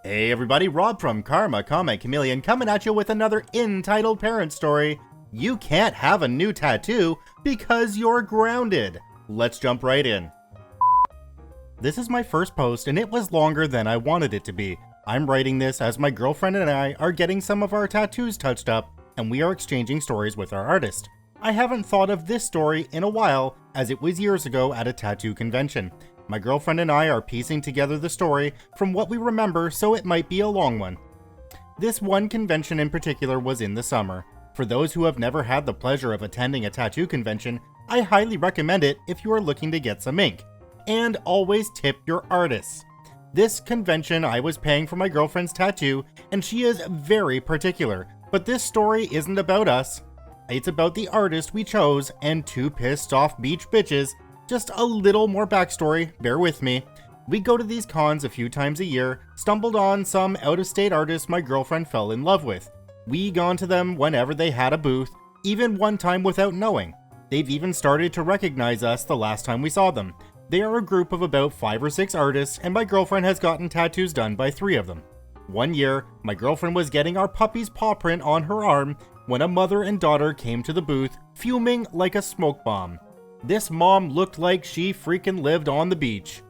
Hey everybody, Rob from Karma Comment Chameleon coming at you with another Entitled Parents story. You can't have a new tattoo because you're grounded. Let's jump right in. This is my first post and it was longer than I wanted it to be. I'm writing this as my girlfriend and I are getting some of our tattoos touched up and we are exchanging stories with our artist. I haven't thought of this story in a while as it was years ago at a tattoo convention. My girlfriend and I are piecing together the story from what we remember, so it might be a long one. This one convention in particular was in the summer. For those who have never had the pleasure of attending a tattoo convention, I highly recommend it if you are looking to get some ink. And always tip your artists. This convention I was paying for my girlfriend's tattoo, and she is very particular, but this story isn't about us. It's about the artist we chose and two pissed off beach bitches. Just a little more backstory, bear with me. We go to these cons a few times a year, stumbled on some out-of-state artists my girlfriend fell in love with. We gone to them whenever they had a booth, even one time without knowing. They've even started to recognize us the last time we saw them. They are a group of about 5 or 6 artists, and my girlfriend has gotten tattoos done by 3 of them. One year, my girlfriend was getting our puppy's paw print on her arm when a mother and daughter came to the booth, fuming like a smoke bomb. This mom looked like she freaking lived on the beach.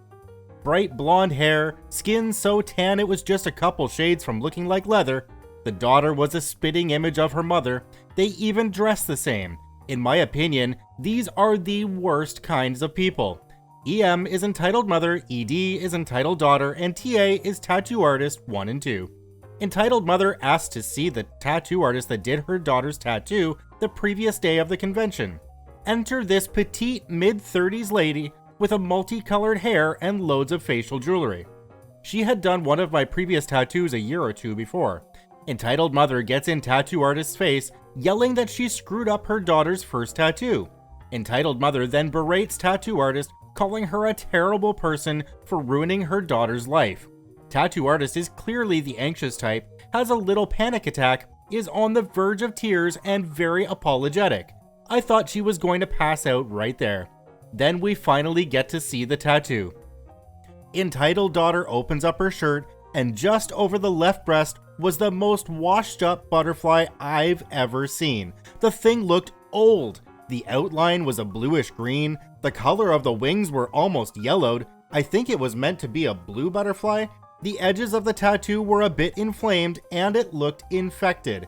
Bright blonde hair, skin so tan it was just a couple shades from looking like leather. The daughter was a spitting image of her mother. They even dressed the same. In my opinion, these are the worst kinds of people. EM is entitled mother, ED is entitled daughter, and TA is tattoo artist 1 and 2. Entitled mother asked to see the tattoo artist that did her daughter's tattoo the previous day of the convention. Enter this petite mid-30s lady with a multicolored hair and loads of facial jewelry. She had done one of my previous tattoos a year or 2 before. Entitled mother gets in tattoo artist's face, yelling that she screwed up her daughter's first tattoo. Entitled mother then berates tattoo artist, calling her a terrible person for ruining her daughter's life. Tattoo artist is clearly the anxious type, has a little panic attack, is on the verge of tears, and very apologetic. I thought she was going to pass out right there. Then we finally get to see the tattoo. Entitled daughter opens up her shirt, and just over the left breast was the most washed up butterfly I've ever seen. The thing looked old. The outline was a bluish green. The color of the wings were almost yellowed. I think it was meant to be a blue butterfly. The edges of the tattoo were a bit inflamed, and it looked infected.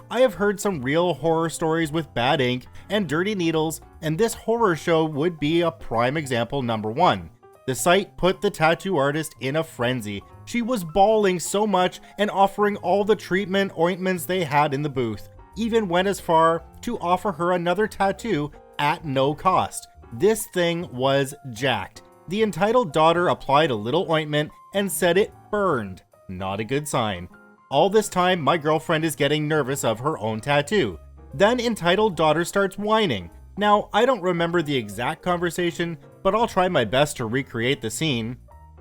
I have heard some real horror stories with bad ink and dirty needles, and this horror show would be a prime example number 1. The site put the tattoo artist in a frenzy. She was bawling so much and offering all the treatment ointments they had in the booth, even went as far to offer her another tattoo at no cost. This thing was jacked. The entitled daughter applied a little ointment and said it burned. Not a good sign. All this time, my girlfriend is getting nervous of her own tattoo. Then entitled daughter starts whining. Now, I don't remember the exact conversation, but I'll try my best to recreate the scene.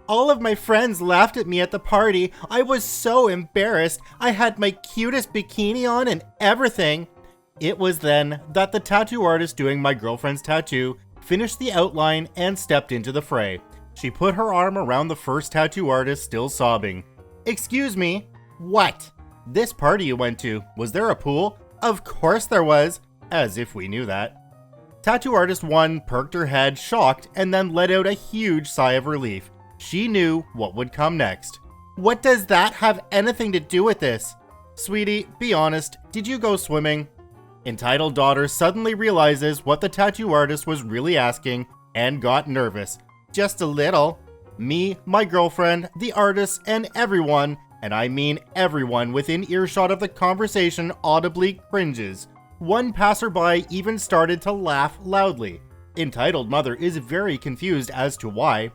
All of my friends laughed at me at the party. I was so embarrassed. I had my cutest bikini on and everything. It was then that the tattoo artist doing my girlfriend's tattoo finished the outline and stepped into the fray. She put her arm around the first tattoo artist, still sobbing. "Excuse me. What? This party you went to, was there a pool?" "Of course there was." As if we knew that. Tattoo artist 1 perked her head, shocked, and then let out a huge sigh of relief. She knew what would come next. "What does that have anything to do with this?" "Sweetie, be honest, did you go swimming?" Entitled daughter suddenly realizes what the tattoo artist was really asking and got nervous. "Just a little." Me, my girlfriend, the artist, and everyone, and I mean everyone within earshot of the conversation, audibly cringes. One passerby even started to laugh loudly. Entitled mother is very confused as to why.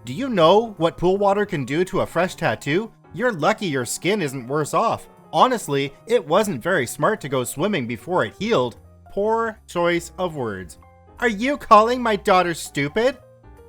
"Do you know what pool water can do to a fresh tattoo? You're lucky your skin isn't worse off. Honestly, it wasn't very smart to go swimming before it healed." Poor choice of words. "Are you calling my daughter stupid?"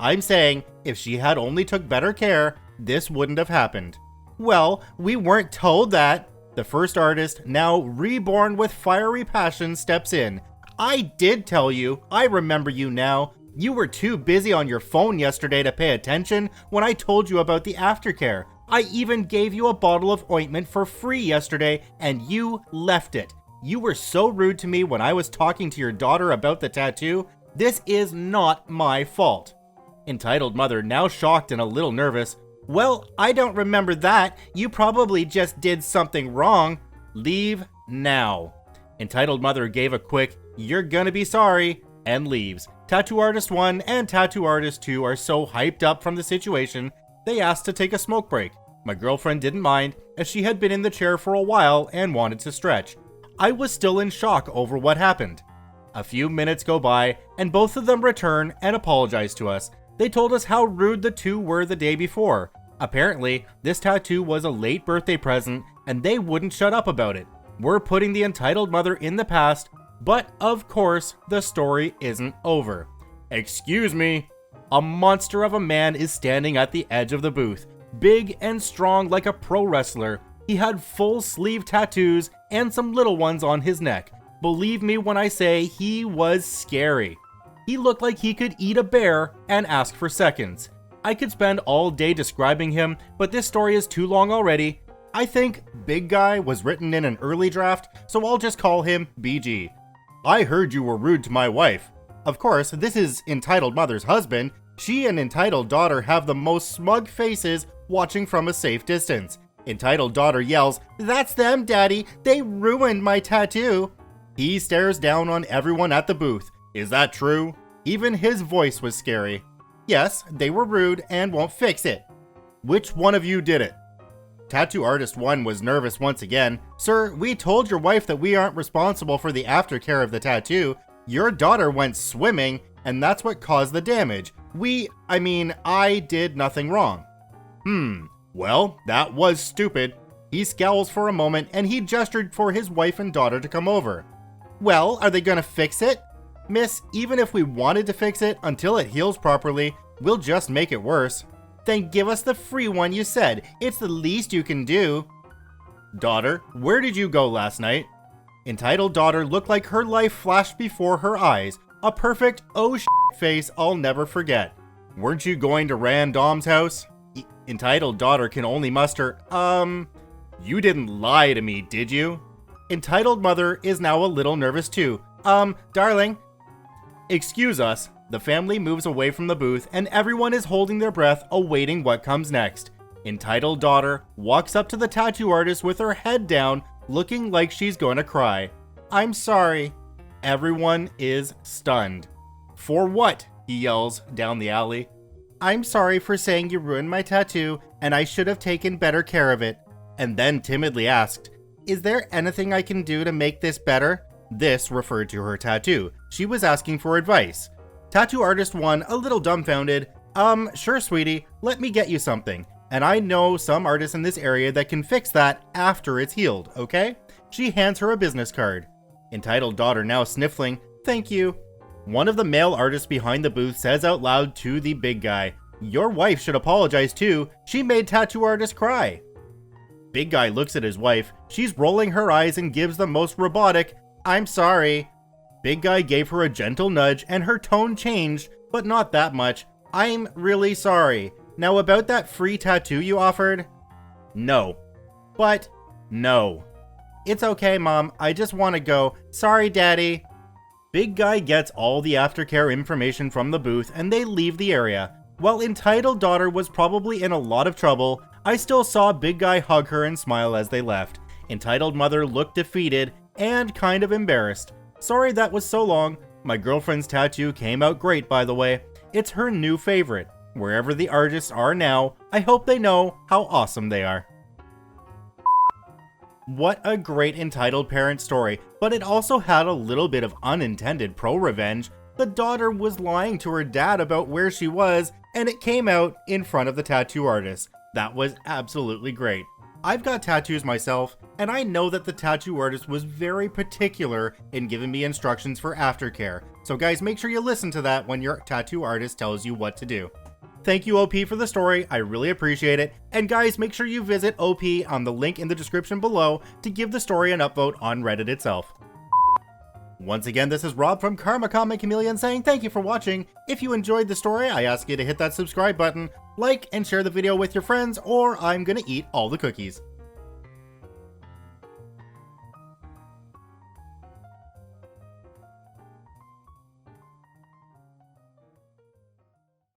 I'm saying, if she had only took better care, this wouldn't have happened. "Well, we weren't told that." The first artist, now reborn with fiery passion, steps in. "I did tell you. I remember you now. You were too busy on your phone yesterday to pay attention when I told you about the aftercare. I even gave you a bottle of ointment for free yesterday and you left it. You were so rude to me when I was talking to your daughter about the tattoo. This is not my fault. Entitled mother, now shocked and a little nervous. Well, I don't remember that. You probably just did something wrong. Leave now. Entitled mother gave a quick, "You're gonna be sorry," and leaves. Tattoo Artist 1 and Tattoo Artist 2 are so hyped up from the situation, they asked to take a smoke break. My girlfriend didn't mind, as she had been in the chair for a while and wanted to stretch. I was still in shock over what happened. A few minutes go by, and both of them return and apologize to us. They told us how rude the two were the day before. Apparently, this tattoo was a late birthday present, and they wouldn't shut up about it. We're putting the entitled mother in the past, but of course, the story isn't over. Excuse me. A monster of a man is standing at the edge of the booth, big and strong like a pro wrestler. He had full sleeve tattoos and some little ones on his neck. Believe me when I say he was scary. He looked like he could eat a bear and ask for seconds. I could spend all day describing him, but this story is too long already. I think Big Guy was written in an early draft, so I'll just call him BG. I heard you were rude to my wife. Of course, this is entitled mother's husband. She and entitled daughter have the most smug faces watching from a safe distance. Entitled daughter yells, "That's them, Daddy! They ruined my tattoo!" He stares down on everyone at the booth. Is that true? Even his voice was scary. Yes, they were rude and won't fix it. Which one of you did it? Tattoo Artist 1 was nervous once again. Sir, we told your wife that we aren't responsible for the aftercare of the tattoo. Your daughter went swimming, and that's what caused the damage. I did nothing wrong. Well, that was stupid. He scowls for a moment and he gestured for his wife and daughter to come over. Well, are they gonna fix it? Miss, even if we wanted to fix it until it heals properly, we'll just make it worse. Then give us the free one you said. It's the least you can do. Daughter, where did you go last night? Entitled daughter looked like her life flashed before her eyes. A perfect oh shit face I'll never forget. Weren't you going to Dom's house? Entitled daughter can only muster, you didn't lie to me, did you? Entitled mother is now a little nervous too. Darling. Excuse us. The family moves away from the booth and everyone is holding their breath awaiting what comes next. Entitled daughter walks up to the tattoo artist with her head down, looking like she's going to cry. I'm sorry. Everyone is stunned. For what? He yells down the alley. I'm sorry for saying you ruined my tattoo and I should have taken better care of it. And then timidly asked, is there anything I can do to make this better? This referred to her tattoo. She was asking for advice. Tattoo Artist 1, a little dumbfounded. Sure, sweetie, let me get you something. And I know some artists in this area that can fix that after it's healed, okay? She hands her a business card. Entitled daughter now sniffling, thank you. One of the male artists behind the booth says out loud to the big guy, your wife should apologize too. She made tattoo artist cry. Big guy looks at his wife. She's rolling her eyes and gives the most robotic, I'm sorry. Big guy gave her a gentle nudge and her tone changed, but not that much. I'm really sorry. Now about that free tattoo you offered? No. But no. It's okay, Mom. I just want to go. Sorry, Daddy. Big guy gets all the aftercare information from the booth and they leave the area. While entitled daughter was probably in a lot of trouble, I still saw big guy hug her and smile as they left. Entitled mother looked defeated and kind of embarrassed. Sorry that was so long. My girlfriend's tattoo came out great, by the way. It's her new favorite. Wherever the artists are now, I hope they know how awesome they are. What a great entitled parent story, but it also had a little bit of unintended pro-revenge. The daughter was lying to her dad about where she was, and it came out in front of the tattoo artist. That was absolutely great. I've got tattoos myself, and I know that the tattoo artist was very particular in giving me instructions for aftercare. So guys, make sure you listen to that when your tattoo artist tells you what to do. Thank you, OP, for the story. I really appreciate it. And guys, make sure you visit OP on the link in the description below to give the story an upvote on Reddit itself. Once again, this is Rob from Karma Comic Chameleon saying thank you for watching. If you enjoyed the story, I ask you to hit that subscribe button, like and share the video with your friends, or I'm gonna eat all the cookies.